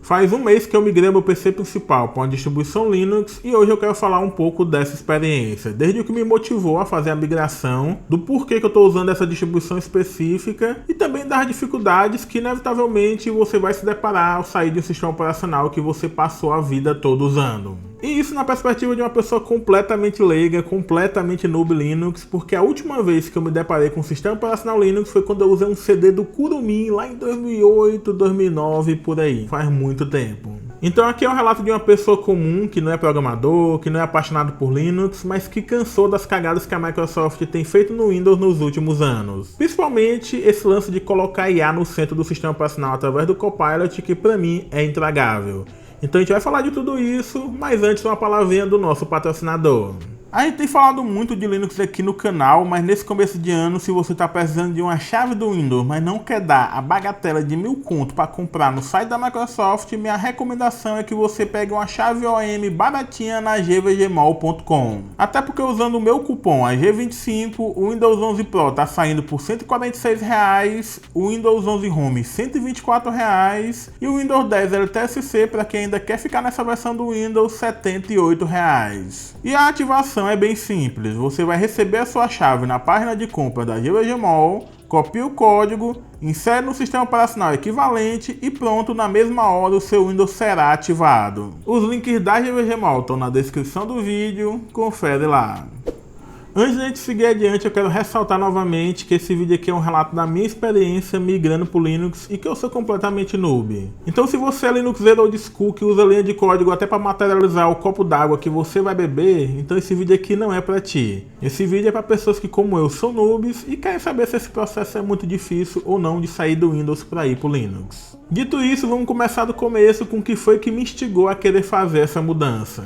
Faz um mês que eu migrei meu PC principal para uma distribuição Linux e hoje eu quero falar um pouco dessa experiência, desde o que me motivou a fazer a migração, do porquê que eu estou usando essa distribuição específica e também das dificuldades que inevitavelmente você vai se deparar ao sair de um sistema operacional que você passou a vida toda usando. E isso na perspectiva de uma pessoa completamente leiga, completamente noob Linux, porque a última vez que eu me deparei com o sistema operacional Linux foi quando eu usei um CD do Kurumin lá em 2008, 2009, por aí. Faz muito tempo. Então aqui é um relato de uma pessoa comum, que não é programador, que não é apaixonado por Linux, mas que cansou das cagadas que a Microsoft tem feito no Windows nos últimos anos. Principalmente esse lance de colocar IA no centro do sistema operacional através do Copilot, que pra mim é intragável. Então a gente vai falar de tudo isso, mas antes uma palavrinha do nosso patrocinador. A gente tem falado muito de Linux aqui no canal, mas nesse começo de ano, se você está precisando de uma chave do Windows, mas não quer dar a bagatela de 1000 conto para comprar no site da Microsoft, minha recomendação é que você pegue uma chave OEM baratinha na gvgmol.com. Até porque usando o meu cupom AG25, o Windows 11 Pro está saindo por R$ 146,00, o Windows 11 Home R$ 124,00 e o Windows 10 LTSC, para quem ainda quer ficar nessa versão do Windows, R$ 78,00. E a ativação é bem simples, você vai receber a sua chave na página de compra da GVGMOL, copia o código, insere no sistema operacional equivalente e pronto, na mesma hora o seu Windows será ativado. Os links da GVGMOL estão na descrição do vídeo, confere lá. Antes de a gente seguir adiante, eu quero ressaltar novamente que esse vídeo aqui é um relato da minha experiência migrando para o Linux e que eu sou completamente noob. Então se você é Linuxero old school que usa linha de código até para materializar o copo d'água que você vai beber, então esse vídeo aqui não é para ti. Esse vídeo é para pessoas que, como eu, são noobs e querem saber se esse processo é muito difícil ou não de sair do Windows para ir para o Linux. Dito isso, vamos começar do começo com o que foi que me instigou a querer fazer essa mudança.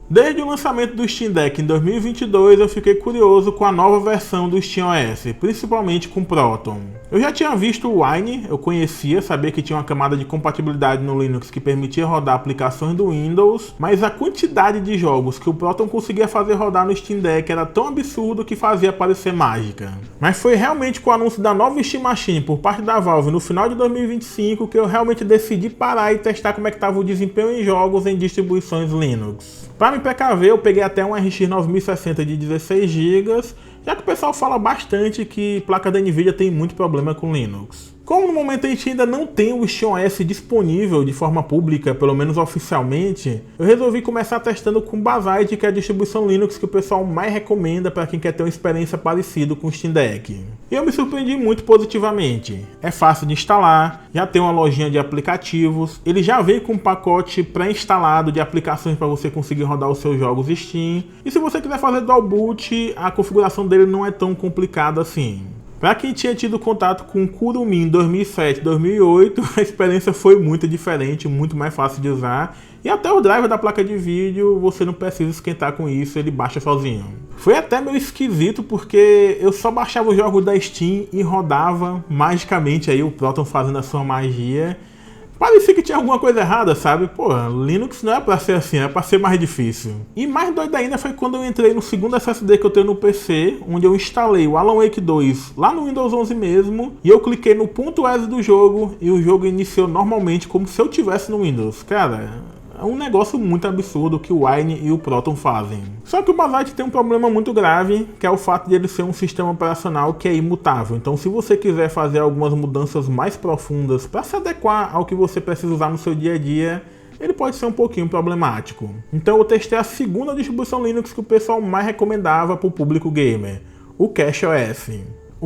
Desde o lançamento do Steam Deck em 2022, eu fiquei curioso com a nova versão do SteamOS, principalmente com Proton. Eu já tinha visto o Wine, eu conhecia, sabia que tinha uma camada de compatibilidade no Linux que permitia rodar aplicações do Windows, mas a quantidade de jogos que o Proton conseguia fazer rodar no Steam Deck era tão absurdo que fazia parecer mágica. Mas foi realmente com o anúncio da nova Steam Machine por parte da Valve no final de 2025 que eu realmente decidi parar e testar como é que estava o desempenho em jogos em distribuições Linux. Para me precaver, eu peguei até um RX 9060 de 16 GB, já que o pessoal fala bastante que placa da Nvidia tem muito problema com Linux. Como no momento a gente ainda não tem o SteamOS disponível de forma pública, pelo menos oficialmente, eu resolvi começar testando com Bazzite, que é a distribuição Linux que o pessoal mais recomenda para quem quer ter uma experiência parecida com o Steam Deck. E eu me surpreendi muito positivamente. É fácil de instalar, já tem uma lojinha de aplicativos, ele já vem com um pacote pré-instalado de aplicações para você conseguir rodar os seus jogos Steam, e se você quiser fazer dual boot, a configuração dele não é tão complicada assim. Para quem tinha tido contato com o Kurumin em 2007, 2008, a experiência foi muito diferente, muito mais fácil de usar. E até o driver da placa de vídeo, você não precisa esquentar com isso, ele baixa sozinho. Foi até meio esquisito porque eu só baixava os jogos da Steam e rodava magicamente aí o Proton fazendo a sua magia. Parecia que tinha alguma coisa errada, sabe? Pô, Linux não é pra ser assim, é pra ser mais difícil. E mais doido ainda foi quando eu entrei no segundo SSD que eu tenho no PC, onde eu instalei o Alan Wake 2 lá no Windows 11 mesmo, e eu cliquei no ponto ESC do jogo e o jogo iniciou normalmente como se eu tivesse no Windows. Cara, é um negócio muito absurdo que o Wine e o Proton fazem. Só que o Bazzite tem um problema muito grave, que é o fato de ele ser um sistema operacional que é imutável. Então se você quiser fazer algumas mudanças mais profundas para se adequar ao que você precisa usar no seu dia a dia, ele pode ser um pouquinho problemático. Então eu testei a segunda distribuição Linux que o pessoal mais recomendava para o público gamer, o CashOS.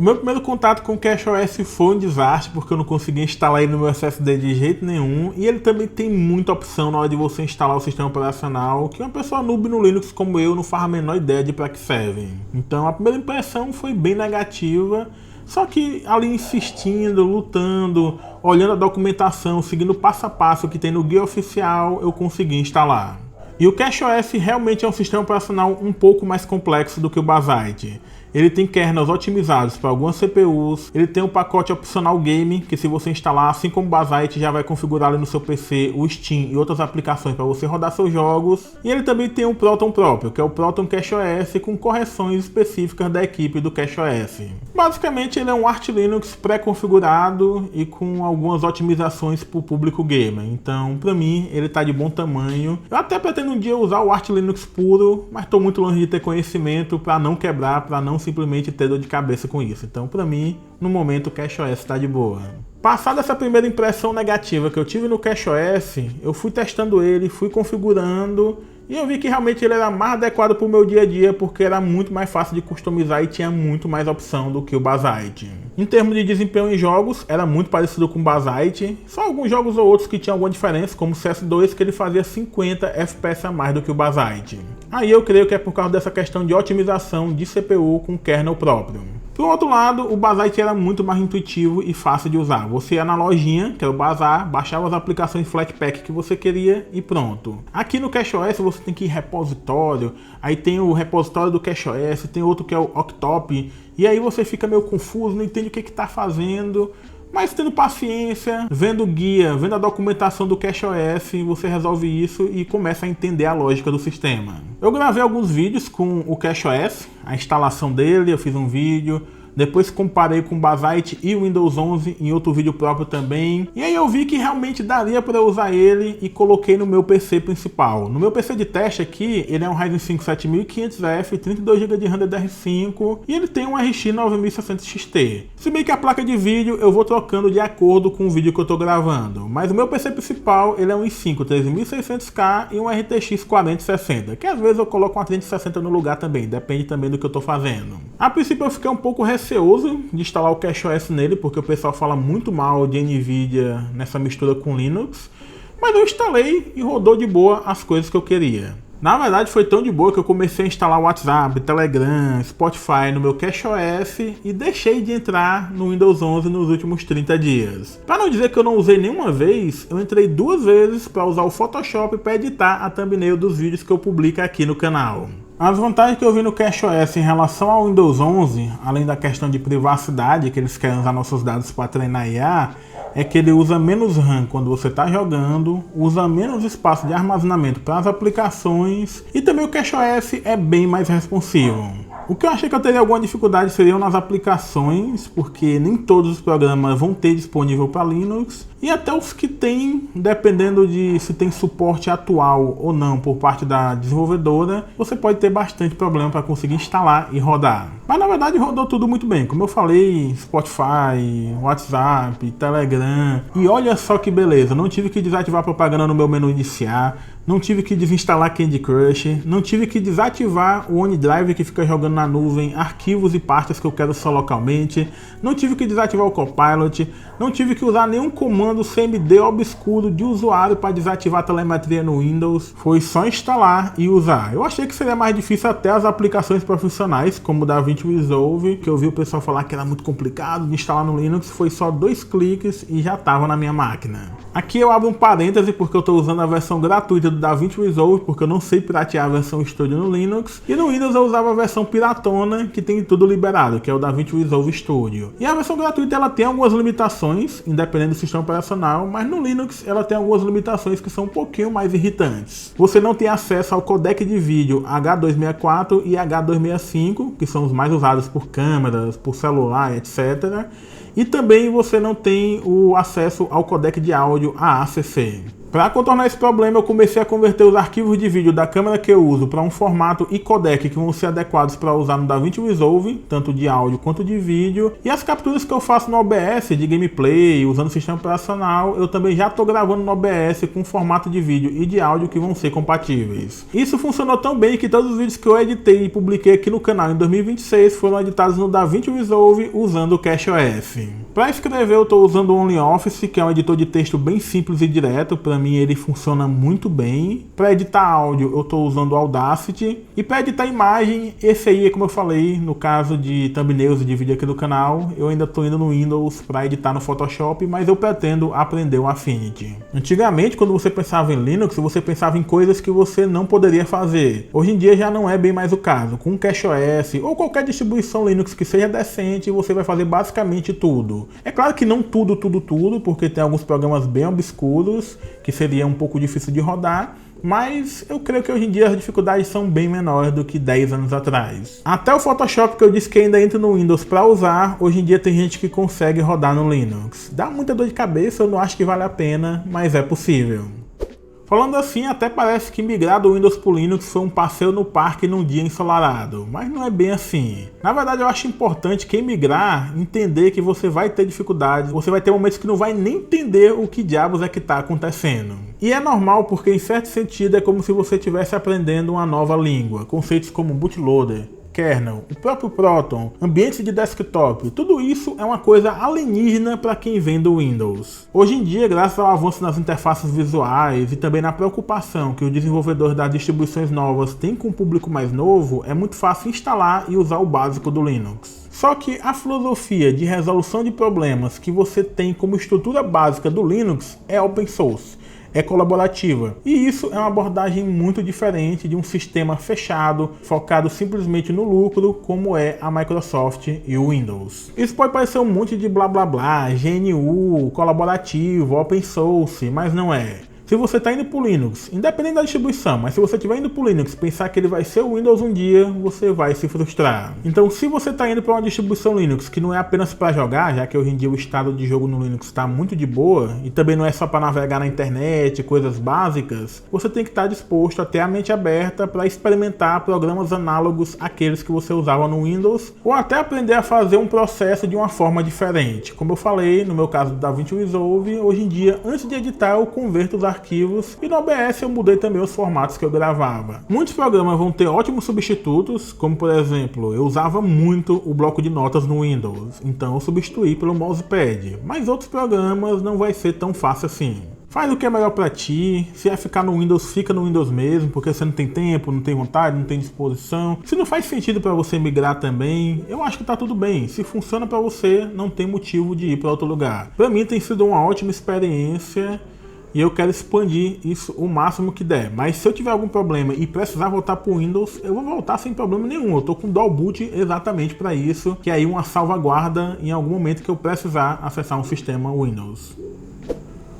O meu primeiro contato com o CashOS foi um desastre, porque eu não conseguia instalar ele no meu SSD de jeito nenhum, e ele também tem muita opção na hora de você instalar o sistema operacional, que uma pessoa noob no Linux como eu não faz a menor ideia de para que servem. Então a primeira impressão foi bem negativa, só que ali insistindo, lutando, olhando a documentação, seguindo passo a passo que tem no guia oficial, eu consegui instalar. E o CashOS realmente é um sistema operacional um pouco mais complexo do que o Bazzite. Ele tem kernels otimizados para algumas CPUs, ele tem um pacote opcional game, que se você instalar, assim como o Basite, já vai configurar ali no seu PC o Steam e outras aplicações para você rodar seus jogos. E ele também tem um Proton próprio, que é o Proton CashOS, com correções específicas da equipe do CashOS. Basicamente ele é um Arch Linux pré-configurado e com algumas otimizações para o público gamer. Então, para mim, ele está de bom tamanho. Eu até pretendo um dia usar o Arch Linux puro, mas estou muito longe de ter conhecimento para não quebrar, para não simplesmente ter dor de cabeça com isso. Então, para mim, no momento, o CashOS está de boa. Passada essa primeira impressão negativa que eu tive no CashOS, eu fui testando ele, fui configurando e eu vi que realmente ele era mais adequado para o meu dia a dia, porque era muito mais fácil de customizar e tinha muito mais opção do que o Basite. Em termos de desempenho em jogos, era muito parecido com o Basite, só alguns jogos ou outros que tinham alguma diferença, como o CS2, que ele fazia 50 FPS a mais do que o Basite. Aí eu creio que é por causa dessa questão de otimização de CPU com kernel próprio. Por outro lado, o Basite era muito mais intuitivo e fácil de usar. Você ia na lojinha, que era o Bazar, baixava as aplicações Flatpak que você queria e pronto. Aqui no CashOS você tem que ir em repositório, aí tem o repositório do CashOS, tem outro que é o Octop, e aí você fica meio confuso, não entende o que está fazendo. Mas tendo paciência, vendo o guia, vendo a documentação do CashOS, você resolve isso e começa a entender a lógica do sistema. Eu gravei alguns vídeos com o CashOS, a instalação dele, eu fiz um vídeo. Depois comparei com o Basite e o Windows 11 em outro vídeo próprio também. E aí eu vi que realmente daria para usar ele e coloquei no meu PC principal. No meu PC de teste aqui, ele é um Ryzen 5 7500F, 32 GB de RAM DDR5 e ele tem um RX 9060 XT. Se bem que a placa de vídeo eu vou trocando de acordo com o vídeo que eu estou gravando. Mas o meu PC principal, ele é um i5 3600K e um RTX 4060, que às vezes eu coloco uma 3060 no lugar também, depende também do que eu estou fazendo. A princípio eu fiquei um pouco receoso de instalar o CashOS nele, porque o pessoal fala muito mal de NVIDIA nessa mistura com Linux, mas eu instalei e rodou de boa as coisas que eu queria. Na verdade foi tão de boa que eu comecei a instalar o WhatsApp, Telegram, Spotify no meu CashOS e deixei de entrar no Windows 11 nos últimos 30 dias. Para não dizer que eu não usei nenhuma vez, eu entrei 2 vezes para usar o Photoshop para editar a thumbnail dos vídeos que eu publico aqui no canal. As vantagens que eu vi no CashOS em relação ao Windows 11, além da questão de privacidade, que eles querem usar nossos dados para treinar IA, é que ele usa menos RAM quando você está jogando, usa menos espaço de armazenamento para as aplicações e também o CashOS é bem mais responsivo. O que eu achei que eu teria alguma dificuldade seriam nas aplicações, porque nem todos os programas vão ter disponível para Linux, e até os que tem, dependendo de se tem suporte atual ou não por parte da desenvolvedora, você pode ter bastante problema para conseguir instalar e rodar. Mas na verdade rodou tudo muito bem, como eu falei, Spotify, WhatsApp, Telegram, e olha só que beleza, não tive que desativar propaganda no meu menu iniciar, não tive que desinstalar Candy Crush, não tive que desativar o OneDrive que fica jogando na nuvem arquivos e pastas que eu quero só localmente, não tive que desativar o Copilot, não tive que usar nenhum comando CMD obscuro de usuário para desativar a telemetria no Windows, foi só instalar e usar. Eu achei que seria mais difícil até as aplicações profissionais, como o DaVinci Resolve, que eu vi o pessoal falar que era muito complicado de instalar no Linux, foi só 2 cliques e já estava na minha máquina. Aqui eu abro um parêntese porque eu estou usando a versão gratuita do DaVinci Resolve, porque eu não sei piratear a versão Studio no Linux, e no Windows eu usava a versão piratona, que tem tudo liberado, que é o DaVinci Resolve Studio. E a versão gratuita ela tem algumas limitações, independente do sistema operacional, mas no Linux ela tem algumas limitações que são um pouquinho mais irritantes. Você não tem acesso ao codec de vídeo H264 e H265, que são os mais usados por câmeras, por celular, etc. E também você não tem o acesso ao codec de áudio AACC. Para contornar esse problema, eu comecei a converter os arquivos de vídeo da câmera que eu uso para um formato e codec que vão ser adequados para usar no DaVinci Resolve, tanto de áudio quanto de vídeo. E as capturas que eu faço no OBS de gameplay, usando o sistema operacional, eu também já estou gravando no OBS com formato de vídeo e de áudio que vão ser compatíveis. Isso funcionou tão bem que todos os vídeos que eu editei e publiquei aqui no canal em 2026 foram editados no DaVinci Resolve usando o CashOS. Para escrever eu estou usando o OnlyOffice, que é um editor de texto bem simples e direto. Para mim ele funciona muito bem. Para editar áudio eu estou usando o Audacity. E para editar imagem, esse aí, como eu falei, no caso de thumbnails e de vídeo aqui do canal, eu ainda estou indo no Windows para editar no Photoshop, mas eu pretendo aprender o Affinity. Antigamente, quando você pensava em Linux, você pensava em coisas que você não poderia fazer. Hoje em dia já não é bem mais o caso. Com o CashOS ou qualquer distribuição Linux que seja decente, você vai fazer basicamente tudo. É claro que não tudo, porque tem alguns programas bem obscuros que seria um pouco difícil de rodar, mas eu creio que hoje em dia as dificuldades são bem menores do que 10 anos atrás. Até o Photoshop, que eu disse que ainda entra no Windows para usar, hoje em dia tem gente que consegue rodar no Linux. Dá muita dor de cabeça, eu não acho que vale a pena, mas é possível. Falando assim, até parece que migrar do Windows para o Linux foi um passeio no parque num dia ensolarado, mas não é bem assim. Na verdade, eu acho importante quem migrar entender que você vai ter dificuldades, você vai ter momentos que não vai nem entender o que diabos é que está acontecendo. E é normal porque, em certo sentido, é como se você estivesse aprendendo uma nova língua. Conceitos como bootloader, kernel, o próprio Proton, ambientes de desktop, tudo isso é uma coisa alienígena para quem vem do Windows. Hoje em dia, graças ao avanço nas interfaces visuais e também na preocupação que os desenvolvedores das distribuições novas têm com o público mais novo, é muito fácil instalar e usar o básico do Linux. Só que a filosofia de resolução de problemas que você tem como estrutura básica do Linux é open source. É colaborativa. E isso é uma abordagem muito diferente de um sistema fechado, focado simplesmente no lucro, como é a Microsoft e o Windows. Isso pode parecer um monte de blá blá blá, GNU, colaborativo, open source, mas não é. Se você está indo para o Linux, independente da distribuição, mas se você estiver indo para o Linux pensar que ele vai ser o Windows um dia, você vai se frustrar. Então, se você está indo para uma distribuição Linux que não é apenas para jogar, já que hoje em dia o estado de jogo no Linux está muito de boa, e também não é só para navegar na internet, coisas básicas, você tem que estar disposto a ter a mente aberta para experimentar programas análogos àqueles que você usava no Windows, ou até aprender a fazer um processo de uma forma diferente. Como eu falei, no meu caso do DaVinci Resolve, hoje em dia, antes de editar, eu converto os arquivos, e no OBS eu mudei também os formatos que eu gravava. Muitos programas vão ter ótimos substitutos, como por exemplo, eu usava muito o bloco de notas no Windows, então eu substituí pelo mousepad, mas outros programas não vai ser tão fácil assim. Faz o que é melhor pra ti, se é ficar no Windows, fica no Windows mesmo, porque você não tem tempo, não tem vontade, não tem disposição. Se não faz sentido pra você migrar também, eu acho que tá tudo bem. Se funciona pra você, não tem motivo de ir pra outro lugar. Pra mim tem sido uma ótima experiência, e eu quero expandir isso o máximo que der. Mas se eu tiver algum problema e precisar voltar para o Windows, eu vou voltar sem problema nenhum. Eu tô com Dual Boot exatamente para isso, que é aí uma salvaguarda em algum momento que eu precisar acessar um sistema Windows.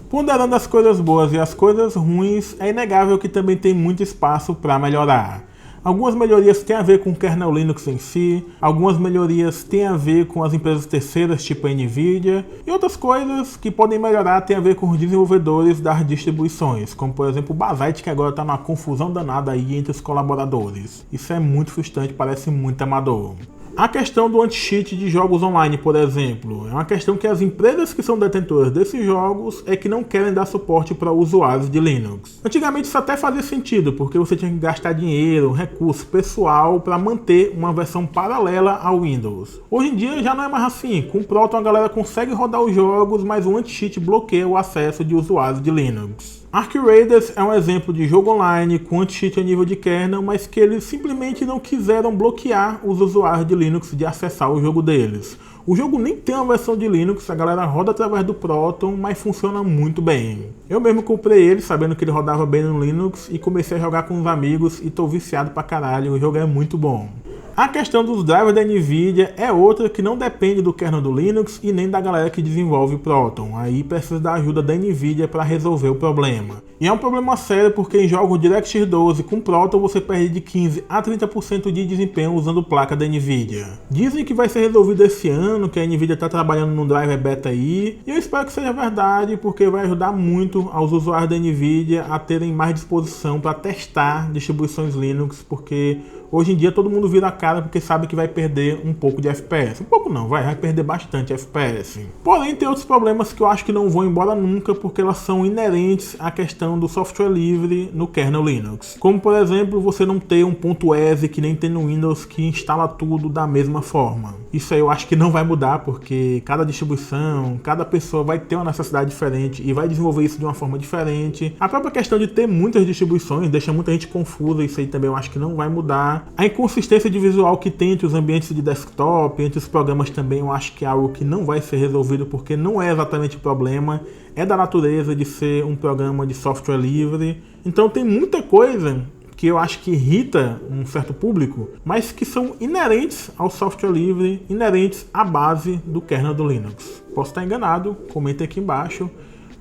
Ponderando as coisas boas e as coisas ruins, é inegável que também tem muito espaço para melhorar. Algumas melhorias têm a ver com o kernel Linux em si, algumas melhorias têm a ver com as empresas terceiras tipo a Nvidia, e outras coisas que podem melhorar têm a ver com os desenvolvedores das distribuições, como por exemplo o Basite, que agora está numa confusão danada aí entre os colaboradores. Isso é muito frustrante, parece muito amador. A questão do anti-cheat de jogos online, por exemplo, é uma questão que as empresas que são detentoras desses jogos é que não querem dar suporte para usuários de Linux. Antigamente isso até fazia sentido, porque você tinha que gastar dinheiro, recurso pessoal para manter uma versão paralela ao Windows. Hoje em dia já não é mais assim, com o Proton a galera consegue rodar os jogos, mas o anti-cheat bloqueia o acesso de usuários de Linux. Ark Raiders é um exemplo de jogo online com anti-cheat a nível de kernel, mas que eles simplesmente não quiseram bloquear os usuários de Linux de acessar o jogo deles. O jogo nem tem uma versão de Linux, a galera roda através do Proton, mas funciona muito bem. Eu mesmo comprei ele sabendo que ele rodava bem no Linux e comecei a jogar com uns amigos e tô viciado pra caralho, o jogo é muito bom. A questão dos drivers da Nvidia é outra que não depende do kernel do Linux e nem da galera que desenvolve o Proton. Aí precisa da ajuda da Nvidia para resolver o problema. E é um problema sério porque em jogos DirectX 12 com Proton você perde de 15 a 30% de desempenho usando placa da Nvidia. Dizem que vai ser resolvido esse ano, que a Nvidia está trabalhando no driver beta aí, e eu espero que seja verdade porque vai ajudar muito aos usuários da Nvidia a terem mais disposição para testar distribuições Linux, porque Hoje em dia todo mundo vira a cara porque sabe que vai perder um pouco de FPS. Um pouco não, vai perder bastante FPS. Porém, tem outros problemas que eu acho que não vão embora nunca porque elas são inerentes à questão do software livre no kernel Linux. Como, por exemplo, você não ter um .exe que nem tem no Windows que instala tudo da mesma forma. Isso aí eu acho que não vai mudar porque cada distribuição, cada pessoa vai ter uma necessidade diferente e vai desenvolver isso de uma forma diferente. A própria questão de ter muitas distribuições deixa muita gente confusa, isso aí também eu acho que não vai mudar. A inconsistência de visual que tem entre os ambientes de desktop, entre os programas também, eu acho que é algo que não vai ser resolvido porque não é exatamente o problema, é da natureza de ser um programa de software livre. Então tem muita coisa que eu acho que irrita um certo público, mas que são inerentes ao software livre, inerentes à base do kernel do Linux. Posso estar enganado, comentem aqui embaixo,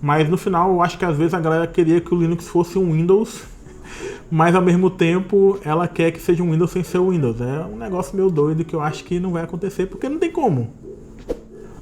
mas no final eu acho que às vezes a galera queria que o Linux fosse um Windows, mas ao mesmo tempo ela quer que seja um Windows sem ser o Windows. É um negócio meio doido que eu acho que não vai acontecer, porque não tem como.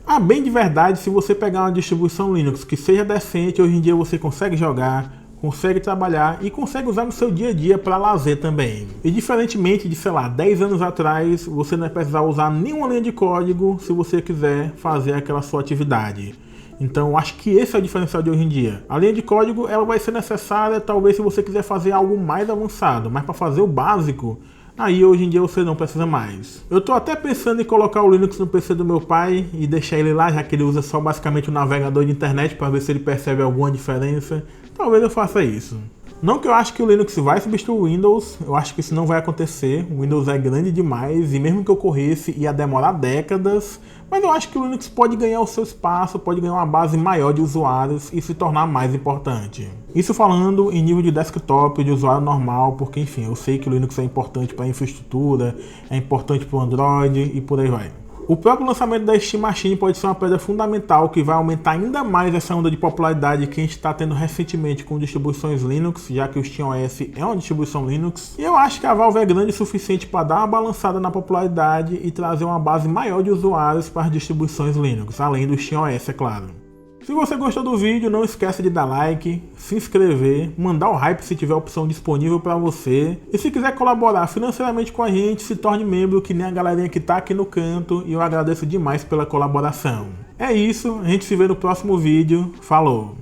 Ah, bem de verdade, se você pegar uma distribuição Linux que seja decente, hoje em dia você consegue jogar, consegue trabalhar e consegue usar no seu dia a dia para lazer também. E diferentemente de, sei lá, 10 anos atrás, você não vai precisar usar nenhuma linha de código se você quiser fazer aquela sua atividade. Então eu acho que esse é o diferencial de hoje em dia. A linha de código ela vai ser necessária talvez se você quiser fazer algo mais avançado, mas para fazer o básico, aí hoje em dia você não precisa mais. Eu tô até pensando em colocar o Linux no PC do meu pai e deixar ele lá, já que ele usa só basicamente o navegador de internet, para ver se ele percebe alguma diferença. Talvez eu faça isso. Não que eu acho que o Linux vai substituir o Windows, eu acho que isso não vai acontecer. O Windows é grande demais e mesmo que ocorresse ia demorar décadas, mas eu acho que o Linux pode ganhar o seu espaço, pode ganhar uma base maior de usuários e se tornar mais importante. Isso falando em nível de desktop, de usuário normal, porque enfim, eu sei que o Linux é importante para a infraestrutura, é importante para o Android e por aí vai. O próprio lançamento da Steam Machine pode ser uma pedra fundamental que vai aumentar ainda mais essa onda de popularidade que a gente está tendo recentemente com distribuições Linux, já que o SteamOS é uma distribuição Linux. E eu acho que a Valve é grande o suficiente para dar uma balançada na popularidade e trazer uma base maior de usuários para as distribuições Linux, além do SteamOS, é claro. Se você gostou do vídeo, não esqueça de dar like, se inscrever, mandar o hype se tiver a opção disponível para você. E se quiser colaborar financeiramente com a gente, se torne membro que nem a galerinha que tá aqui no canto e eu agradeço demais pela colaboração. É isso, a gente se vê no próximo vídeo. Falou!